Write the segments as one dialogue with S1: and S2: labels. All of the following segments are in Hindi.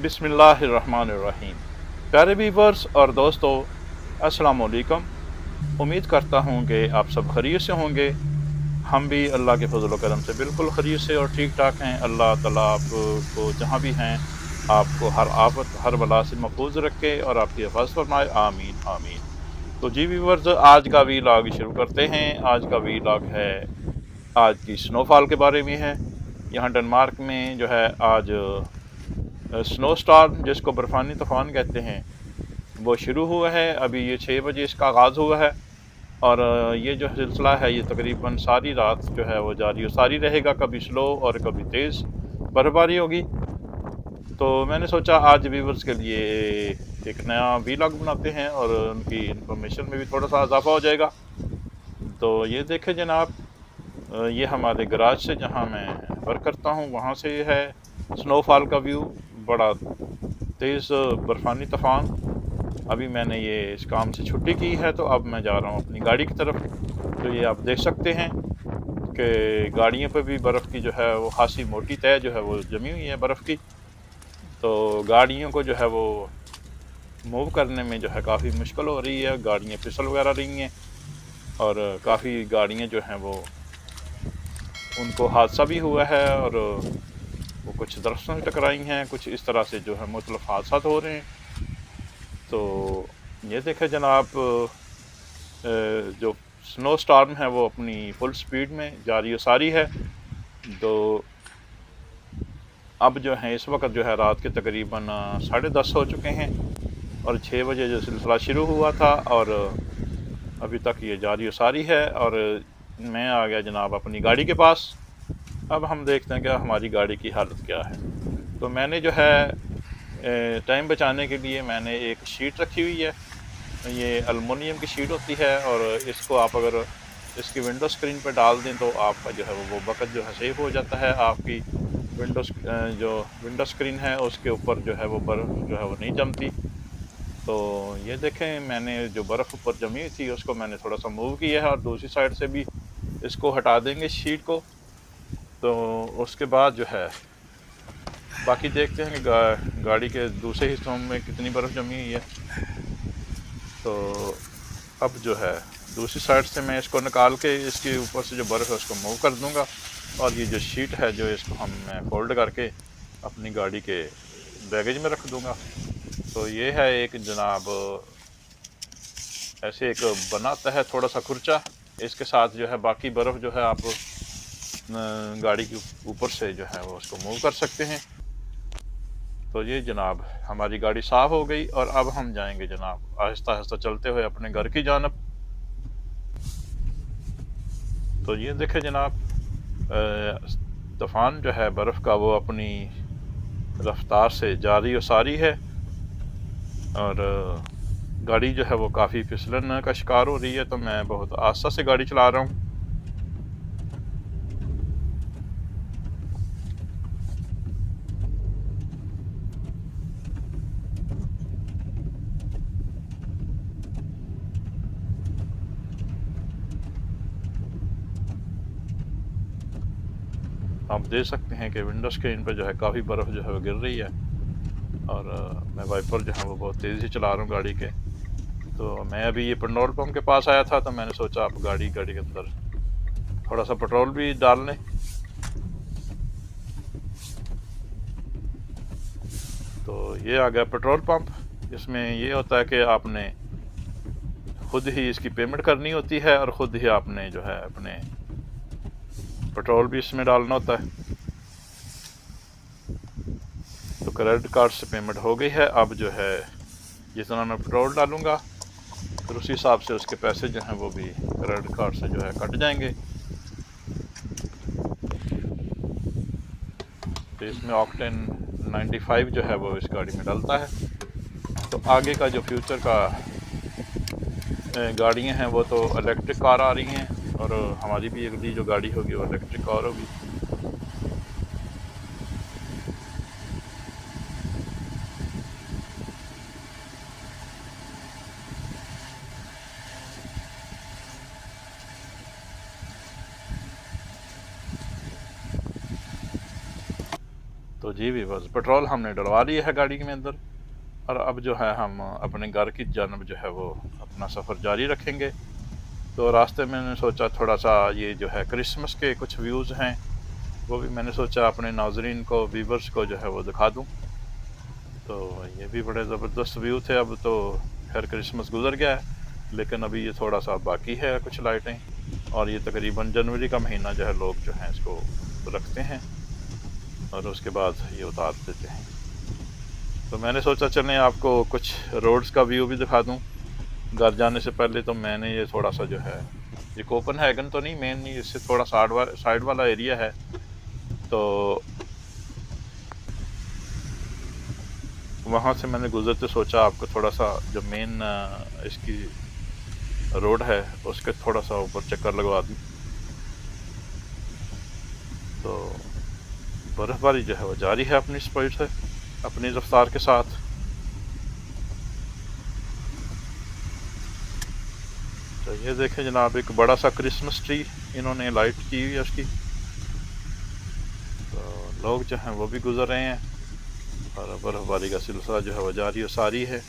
S1: बिस्मिल्लाहिर्रहमानिर्रहीम। प्यारे व्यूवर्स और दोस्तों, अस्सलाम वालेकुम। उम्मीद करता हूँ कि आप सब खैरियत से होंगे। हम भी अल्लाह के फजल करम से बिल्कुल खैरियत से और ठीक ठाक हैं। अल्लाह ताला आपको जहाँ भी हैं आपको हर आफत हर बला से महफूज रखे और आपकी हिफाजत फरमाए, आमीन आमीन। तो जी व्यूवर्स, आज का वीलॉग शुरू करते हैं। आज का वीलॉग है आज की स्नोफॉल के बारे में है। यहाँ डेनमार्क में जो है आज स्नो स्टॉर्म, जिसको बर्फानी तूफान कहते हैं, वो शुरू हुआ है। अभी ये 6 बजे इसका आगाज़ हुआ है और ये जो सिलसिला है ये तकरीबन सारी रात जो है वो जारी और सारी रहेगा। कभी स्लो और कभी तेज़ बर्फबारी होगी। तो मैंने सोचा आज व्यूवर्स के लिए एक नया वीलॉग बनाते हैं और उनकी इन्फॉर्मेशन में भी थोड़ा सा इजाफा हो जाएगा। तो ये देखें जनाब, ये हमारे गराज से जहाँ मैं वर्क करता हूँ वहाँ से है स्नोफॉल का व्यू। बड़ा तेज़ बर्फानी तूफान। अभी मैंने ये इस काम से छुट्टी की है तो अब मैं जा रहा हूँ अपनी गाड़ी की तरफ। तो ये आप देख सकते हैं कि गाड़ियों पे भी बर्फ़ की जो है वो खासी मोटी तह जो है वो जमी हुई है बर्फ़ की। तो गाड़ियों को जो है वो मूव करने में जो है काफ़ी मुश्किल हो रही है। गाड़ियाँ फिसल वगैरह रही हैं और काफ़ी गाड़ियाँ जो हैं वो उनको हादसा भी हुआ है और वो कुछ दरख्तों से टकराई हैं। कुछ इस तरह से जो है मुख्तलिफ हादसात हो रहे हैं। तो ये देखें जनाब, जो स्नो स्टॉर्म है वो अपनी फुल स्पीड में जारी सारी है। तो अब जो है इस वक्त जो है रात के तकरीबन 10:30 हो चुके हैं और 6 बजे जो सिलसिला शुरू हुआ था और अभी तक ये जारी सारी है। और मैं आ गया जनाब अपनी गाड़ी के पास। अब हम देखते हैं कि हमारी गाड़ी की हालत क्या है। तो मैंने जो है टाइम बचाने के लिए मैंने एक शीट रखी हुई है। ये एल्युमिनियम की शीट होती है और इसको आप अगर इसकी विंडो स्क्रीन पर डाल दें तो आपका जो है वो बकेट जो है सेफ हो जाता है। आपकी जो विंडो स्क्रीन है उसके ऊपर जो है वो बर्फ़ जो है वो नहीं जमती। तो ये देखें, मैंने जो बर्फ़ ऊपर जमी हुई थी उसको मैंने थोड़ा सा मूव किया है और दूसरी साइड से भी इसको हटा देंगे शीट को। तो उसके बाद जो है बाकी देखते हैं कि गाड़ी के दूसरे हिस्सों में कितनी बर्फ़ जमी हुई है। तो अब जो है दूसरी साइड से मैं इसको निकाल के इसके ऊपर से जो बर्फ़ है उसको मूव कर दूंगा और ये जो शीट है जो इसको मैं फोल्ड करके अपनी गाड़ी के बैगेज में रख दूंगा। तो ये है एक जनाब ऐसे एक बनाता है थोड़ा सा खुर्चा। इसके साथ जो है बाकी बर्फ़ जो है आप गाड़ी के ऊपर से जो है वो उसको मूव कर सकते हैं। तो ये जनाब हमारी गाड़ी साफ़ हो गई और अब हम जाएंगे जनाब आहिस्ता आहिस्ता चलते हुए अपने घर की जानब। तो ये देखें जनाब, तूफ़ान जो है बर्फ़ का वो अपनी रफ्तार से जारी और सारी है और गाड़ी जो है वो काफ़ी फिसलन का शिकार हो रही है। तो मैं बहुत आस्ता से गाड़ी चला रहा हूँ। आप देख सकते हैं कि विंडो स्क्रीन पर जो है काफ़ी बर्फ़ जो है वो गिर रही है और मैं वाइपर जो है वो बहुत तेज़ी से चला रहा हूँ गाड़ी के। तो मैं अभी ये पेट्रोल पंप के पास आया था तो मैंने सोचा आप गाड़ी के अंदर थोड़ा सा पेट्रोल भी डाल लें। तो ये आ गया पेट्रोल पंप। इसमें ये होता है कि आपने खुद ही इसकी पेमेंट करनी होती है और ख़ुद ही आपने जो है अपने पेट्रोल भी इसमें डालना होता है। तो क्रेडिट कार्ड से पेमेंट हो गई है। अब जो है जितना मैं पेट्रोल डालूँगा फिर उसी हिसाब से उसके पैसे जो हैं वो भी क्रेडिट कार्ड से जो है कट जाएंगे। तो इसमें ऑक्टेन 95 जो है वो इस गाड़ी में डलता है। तो आगे का जो फ्यूचर का गाड़ियाँ हैं वो तो इलेक्ट्रिक कार आ रही हैं और हमारी भी अगली जो गाड़ी होगी वो इलेक्ट्रिक कार होगी। तो तो जी भी बस पेट्रोल हमने डलवा लिया है गाड़ी के अंदर, और अब जो है हम अपने घर की जानब जो है वो अपना सफ़र जारी रखेंगे। तो रास्ते में मैंने सोचा थोड़ा सा ये जो है क्रिसमस के कुछ व्यूज़ हैं, वो भी मैंने सोचा अपने नाजरीन को, व्यूवर्स को जो है वो दिखा दूँ। तो ये भी बड़े ज़बरदस्त व्यू थे। अब तो खैर क्रिसमस गुजर गया है, लेकिन अभी ये थोड़ा सा बाकी है कुछ लाइटें, और ये तकरीबन जनवरी का महीना जो है लोग जो हैं इसको रखते हैं और उसके बाद ये उतार देते हैं। तो मैंने सोचा चलें आपको कुछ रोड्स का व्यू भी दिखा दूं। घर जाने से पहले तो मैंने ये थोड़ा सा जो है, ये कोपनहेगन तो नहीं, मेन नहीं, इससे थोड़ा साइड वाला एरिया है, तो वहाँ से मैंने गुजरते सोचा आपको थोड़ा सा जो मेन इसकी रोड है उसके थोड़ा सा ऊपर चक्कर लगवा दूँ। तो बर्फ़बारी जो है वो जारी है अपनी स्पीड से, अपनी रफ्तार के साथ। तो ये देखें जनाब, एक बड़ा सा क्रिसमस ट्री इन्होंने लाइट की हुई है उसकी। तो लोग जो हैं वो भी गुजर रहे हैं और बर्फ़बारी का सिलसिला जो है वो जारी और सारी है।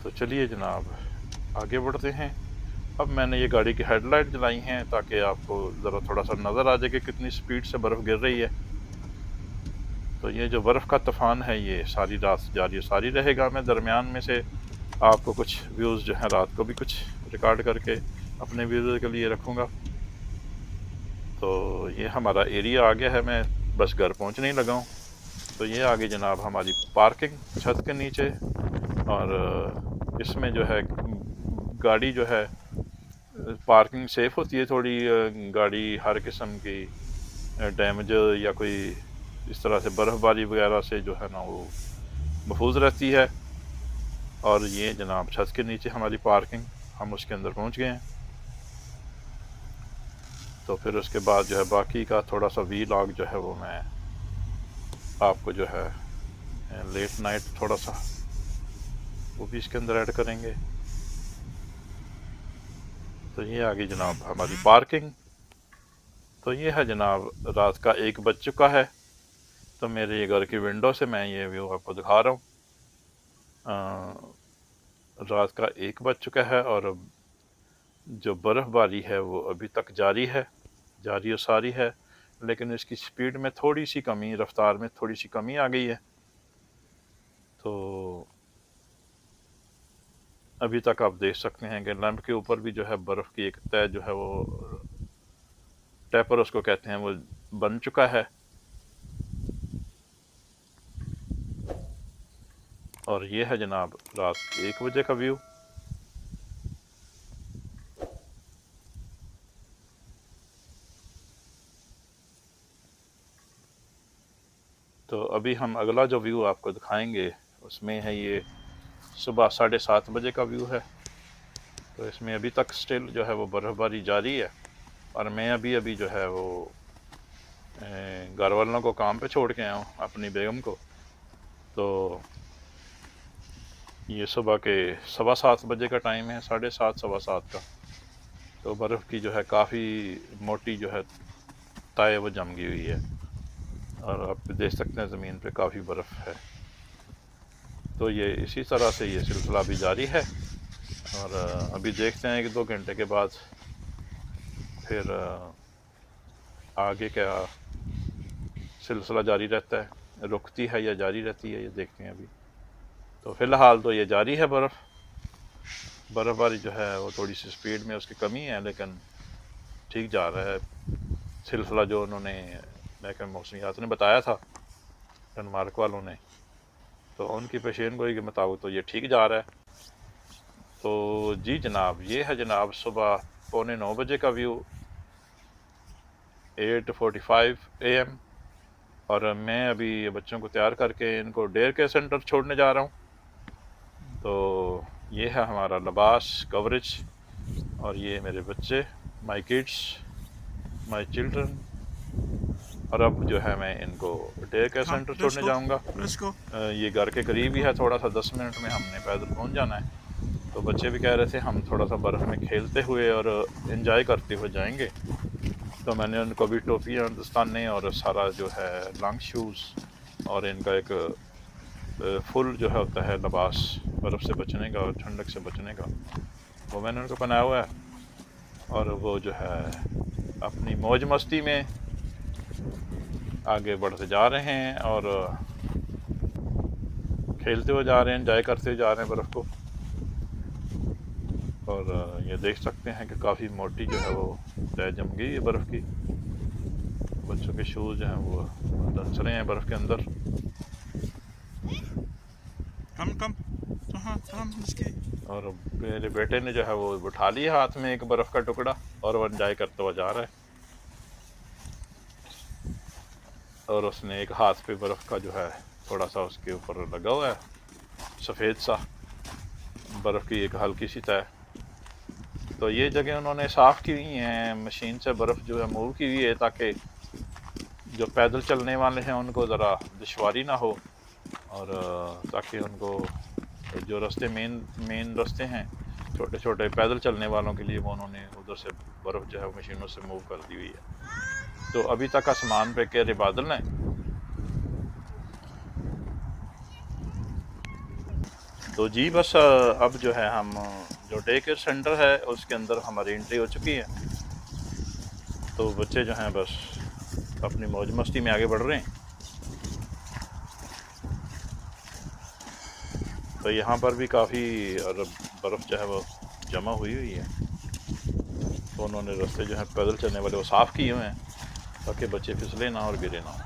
S1: तो चलिए जनाब आगे बढ़ते हैं। अब मैंने ये गाड़ी की हेडलाइट जलाई हैं ताकि आपको ज़रा थोड़ा सा नज़र आ जाए कि कितनी स्पीड से बर्फ़ गिर रही है। तो ये जो बर्फ़ का तूफ़ान है ये सारी रात जारी सारी रहेगा। मैं दरमियान में से आपको कुछ व्यूज़ जो हैं रात को भी कुछ रिकॉर्ड करके अपने व्यूज़ के लिए रखूँगा। तो ये हमारा एरिया आ गया है, मैं बस घर पहुँचने ही लगा हूँ। तो ये आगे जनाब हमारी पार्किंग छत के नीचे, और इसमें जो है गाड़ी जो है पार्किंग सेफ़ होती है थोड़ी, गाड़ी हर किस्म की डैमेज या कोई इस तरह से बर्फ़बारी वगैरह से जो है ना वो महफूज रहती है। और ये जनाब छत के नीचे हमारी पार्किंग, हम उसके अंदर पहुंच गए हैं। तो फिर उसके बाद जो है बाकी का थोड़ा सा वीलॉग जो है वो मैं आपको जो है लेट नाइट थोड़ा सा वो भी इसके अंदर ऐड करेंगे। तो ये आगे जनाब हमारी पार्किंग। तो ये है जनाब रात का 1 बज चुका है। तो मेरे ये घर की विंडो से मैं ये व्यू आपको दिखा रहा हूँ। रात का 1 बज चुका है और जो बर्फ़बारी है वो अभी तक जारी है, जारी और सारी है, लेकिन इसकी स्पीड में थोड़ी सी कमी, रफ्तार में थोड़ी सी कमी आ गई है। तो अभी तक आप देख सकते हैं कि लैंप के ऊपर भी जो है बर्फ़ की एक तह जो है वो टेपर उसको कहते हैं वो बन चुका है। और ये है जनाब रात 1 बजे का व्यू। तो अभी हम अगला जो व्यू आपको दिखाएंगे उसमें है ये सुबह 7:30 बजे का व्यू है। तो इसमें अभी तक स्टिल जो है वो बर्फ़बारी जारी है, और मैं अभी जो है वो घर वालों को काम पे छोड़ के आया हूँ, अपनी बेगम को। तो ये सुबह के 7:15 बजे का टाइम है, 7:30 7:15 का। तो बर्फ़ की जो है काफ़ी मोटी जो है ताए वो जम गई हुई है, और आप देख सकते हैं ज़मीन पे काफ़ी बर्फ़ है। तो ये इसी तरह से ये सिलसिला भी जारी है, और अभी देखते हैं 1-2 घंटे के बाद फिर आगे क्या सिलसिला जारी रहता है, रुकती है या जारी रहती है, ये देखते हैं अभी। तो फ़िलहाल तो ये जारी है बर्फ़बारी जो है वो थोड़ी सी स्पीड में उसकी कमी है, लेकिन ठीक जा रहा है सिलसिला जो उन्होंने महकमे मौसमियात ने बताया था डेनमार्क वालों ने। तो उनकी पेशेन गोई के मुताबिक तो ये ठीक जा रहा है। तो जी जनाब ये है जनाब सुबह 8:45 बजे का व्यू, 8:45 AM। और मैं अभी ये बच्चों को तैयार करके इनको डेयर केयर सेंटर छोड़ने जा रहा हूँ। तो ये है हमारा लिबास कवरेज, और ये मेरे बच्चे, माय किड्स, माय चिल्ड्रन। और अब जो है मैं इनको डेयर केयर सेंटर छोड़ने जाऊंगा। ये घर के करीब ही है, थोड़ा सा 10 मिनट में हमने पैदल पहुंच जाना है। तो बच्चे भी कह रहे थे हम थोड़ा सा बर्फ़ में खेलते हुए और एंजॉय करते हुए जाएंगे। तो मैंने उनको भी टोपियाँ दस्ताने और सारा जो है लॉन्ग शूज़ और इनका एक फुल जो है होता है लिबास बर्फ़ से बचने का और ठंडक से बचने का, वो मैंने उनको पहनाया हुआ है। और वो जो है अपनी मौज मस्ती में आगे बढ़ते जा रहे हैं और खेलते हुए जा रहे हैं, एंजॉय करते हुए जा रहे हैं बर्फ़ को। और ये देख सकते हैं कि काफ़ी मोटी जो है वो तय जम गई है बर्फ़ की। बच्चों के शूज़ जो हैं वो धंस रहे हैं बर्फ़ के अंदर। और मेरे बेटे ने जो है वो उठा लिया हाथ में एक बर्फ़ का टुकड़ा और वो एंजॉय करते हुआ जा रहा है। और उसने एक हाथ पे बर्फ़ का जो है थोड़ा सा उसके ऊपर लगा हुआ है सफ़ेद सा बर्फ़ की एक हल्की सी तय। तो ये जगह उन्होंने साफ़ की हुई हैं, मशीन से बर्फ़ जो है मूव की हुई है ताकि जो पैदल चलने वाले हैं उनको ज़रा दुश्वारी ना हो, और ताकि उनको जो रास्ते मेन रास्ते हैं छोटे छोटे पैदल चलने वालों के लिए वो उन्होंने उधर से बर्फ़ जो है मशीनों से मूव कर दी हुई है। तो अभी तक आसमान पे गहरे बादल हैं। तो जी बस अब जो है हम जो डे केयर सेंटर है उसके अंदर हमारी एंट्री हो चुकी है। तो बच्चे जो हैं बस अपनी मौज मस्ती में आगे बढ़ रहे हैं। तो यहाँ पर भी काफ़ी बर्फ़ जो है वो जमा हुई है। तो उन्होंने रास्ते जो हैं पैदल चलने वाले वो साफ़ किए हुए हैं ताकि बच्चे फिसले ना और गिरे ना।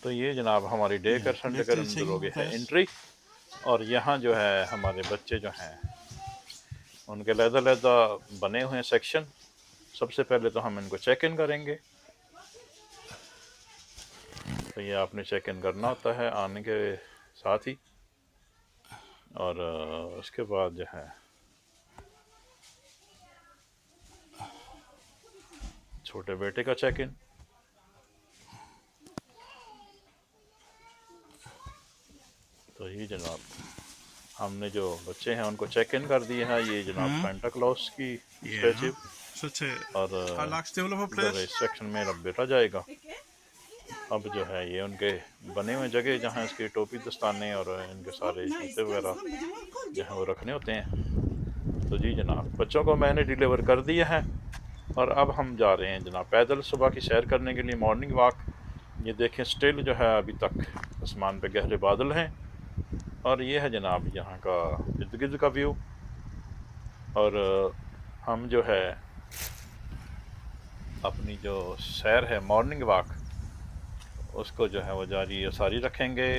S1: तो ये जनाब हमारी डे केयर सेंटर के अंदर हो गई है एंट्री। और यहाँ जो है हमारे बच्चे जो हैं उनके लहदा बने हुए हैं सेक्शन। सबसे पहले तो हम इनको चेक इन करेंगे। तो ये आपने चेक इन करना होता है आने के साथ ही। और उसके बाद जो है छोटे बेटे का चेक इन। तो ये जनाब हमने जो बच्चे हैं उनको चेक इन कर दिए हैं। ये जनाब सेंटा क्लॉज की स्टैचू और इस सेक्शन में अब बेटा जाएगा। अब जो है ये उनके बने हुए जगह जहाँ इसकी टोपी दस्ताने और इनके सारे जूते वगैरह जहाँ वो रखने होते हैं। तो जी जनाब बच्चों को मैंने डिलीवर कर दिया है और अब हम जा रहे हैं जनाब पैदल सुबह की सैर करने के लिए, मॉर्निंग वॉक। ये देखें स्टिल जो है अभी तक आसमान पे गहरे बादल हैं और ये है जनाब यहाँ का इर्द गिर्द का व्यू। और हम जो है अपनी जो सैर है मॉर्निंग वॉक उसको जो है वो जारी और सारी रखेंगे।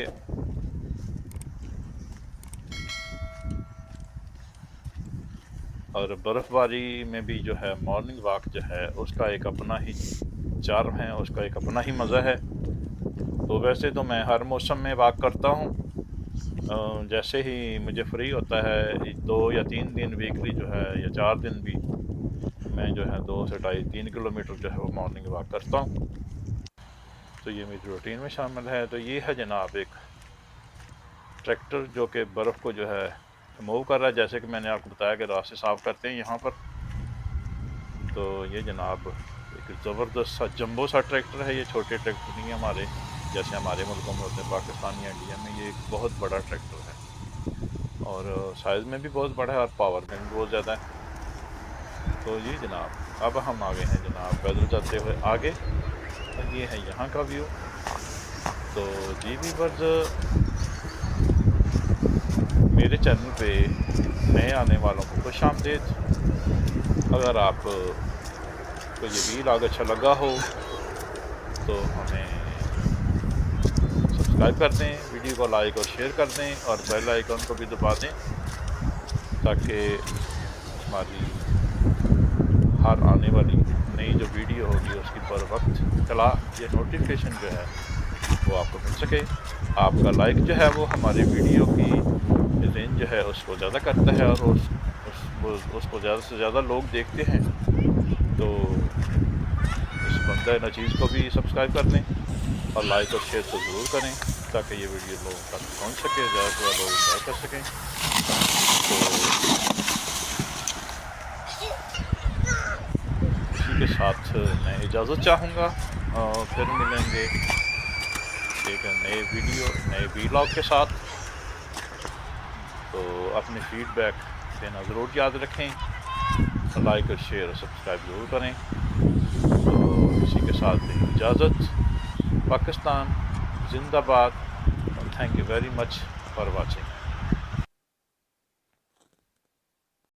S1: और बर्फ़बारी में भी जो है मॉर्निंग वॉक जो है उसका एक अपना ही चार्म है, उसका एक अपना ही मज़ा है। तो वैसे तो मैं हर मौसम में वॉक करता हूँ। जैसे ही मुझे फ्री होता है 2 या 3 दिन वीकली जो है या 4 दिन भी मैं जो है 2 से 2.5-3 किलोमीटर जो है वो मॉर्निंग वॉक करता हूँ। तो ये मेरी रूटीन में शामिल है। तो ये है जनाब एक ट्रैक्टर जो कि बर्फ़ को जो है मूव कर रहा है, जैसे कि मैंने आपको बताया कि रास्ते साफ़ करते हैं यहाँ पर। तो ये जनाब एक ज़बरदस्त सा जंबो सा ट्रैक्टर है। ये छोटे ट्रैक्टर नहीं है हमारे जैसे हमारे मुल्कों में होते हैं, पाकिस्तान या इंडिया में। ये एक बहुत बड़ा ट्रैक्टर है और साइज़ में भी बहुत बड़ा है और पावर में भी बहुत ज़्यादा है। तो ये जनाब अब हम आ गए हैं जनाब पैदल चलते हुए आगे। और ये है यहाँ का व्यू। तो जी व्यूअर्स मेरे चैनल पे नए आने वालों को खुशामदीद। अगर आप को ये व्लॉग अच्छा लगा हो तो हमें सब्सक्राइब कर दें, वीडियो को लाइक और शेयर कर दें और बेल आइकन को भी दबा दें ताकि हमारी हर आने वाली नई जो वीडियो होगी उसकी पर वक्त चला ये नोटिफिकेशन जो है वो आपको मिल सके। आपका लाइक जो है वो हमारी वीडियो की रेंज जो है उसको ज़्यादा करता है और उसको ज़्यादा से ज़्यादा लोग देखते हैं। तो इस द नचीज़ को भी सब्सक्राइब कर दें और लाइक और शेयर तो ज़रूर करें ताकि ये वीडियो लोगों तक पहुंच सके, ज़्यादा से ज़्यादा लोग इंजॉय कर सकें। तो इसी के साथ मैं इजाज़त चाहूँगा और फिर मिलेंगे एक नए वीडियो नए वीलॉग के साथ। तो अपनी फीडबैक देना ज़रूर याद रखें, लाइक और शेयर और सब्सक्राइब ज़रूर करें। तो इसी के साथ इजाज़त। पाकिस्तान जिंदाबाद। Thank you very much for watching.